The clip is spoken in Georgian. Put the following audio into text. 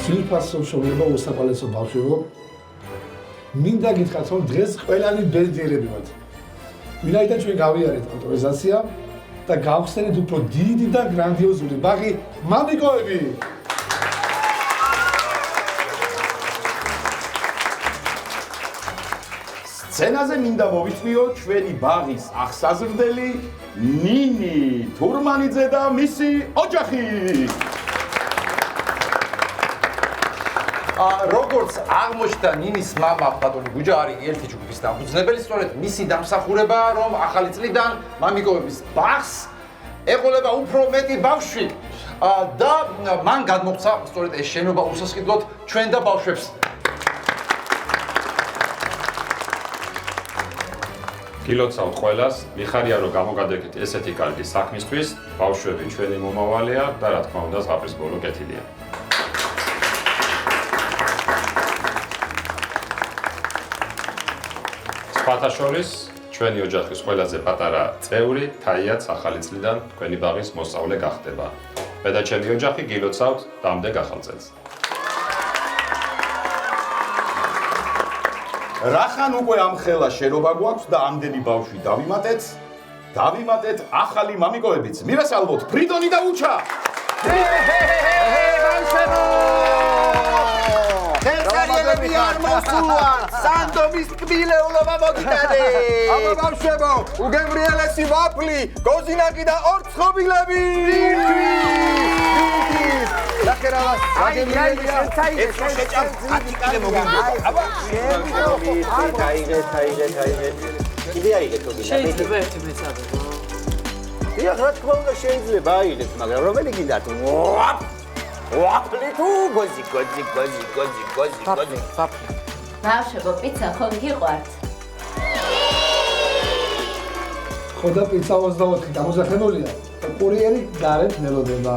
ძვირფასო მშობლებო, უსაფალესო ბავშვებო, მინდა გითხრათ, რომ დღეს ყველანი ბედნიერები ვართ. ვინაიდან ჩვენ გავიარეთ ავტორიზაცია და გავხსენეთ უფრო დიდი და გრანდიოზული ბაღი მამიკოები. სცენაზე მინდა მოვიწვიო ჩვენი ბაღის აღსაზრდელი ნინი თურმანიძე და მისი ოჯახი. როგორც აღმოჩნდა ნინის მამა ბატონი გუჯა არის ერთი ჯგუფის დამფუძნებელი, სწორედ მისი დამსახურება, რომ ახალი წლიდან მამიკოების ბაღს ეყოლება უფრო მეტი ბავშვი და მან გადმოღწა სწორედ ეს შენობა უსასყიდლოდ ჩვენ და ბავშვებს. გილოცავთ ყველას, მიხარია რომ გამოგადეკეთ ესეთი კარგი საქმისთვის, ბავშვები ჩვენი მომავალია და რა თქმა უნდა ზღაპრის ბოლო კეთილია. სხვათა შორის, ჩვენი ოჯახის ყველაზე პატარა წევრი, თაიაც ახალი წლიდან თქვენი ბაღის მოსწავლე გახდება. მე და ჩემი ოჯახი გილოცავთ დამდეგ ახალ წელს. რახან უკვე ამ ხელა შენობა გვაქვს და ამდენი ბავშვი დავიმატეთ ახალი მამიკოებიც. მივესალმოთ ფრიდონი და უჩა. ხელსარიელები არ მოსულან, სანდომის კბილეულობა მოგიტანე. აბა ბავშვებო, უგემრიელესი ვაფლი, გოზინაკი და ორცხობილები. დაქერავას, აგემრიელი ეს შეჭამ ატიკილე მოგიგო. აბა აიღე. კიდე აიღე თოგი. შეიძლება ერთი მეცადე. დიახ, რა თქმა უნდა შეიძლება აიღეთ, მაგრამ რომელი გინდათ? ვაფლი თუ გოზი. ბავშვებო, პიცა ხომ გიყვართ? ხო და პიცა 24 გამოსახებულია და კურიერი გარეთ მელოდება.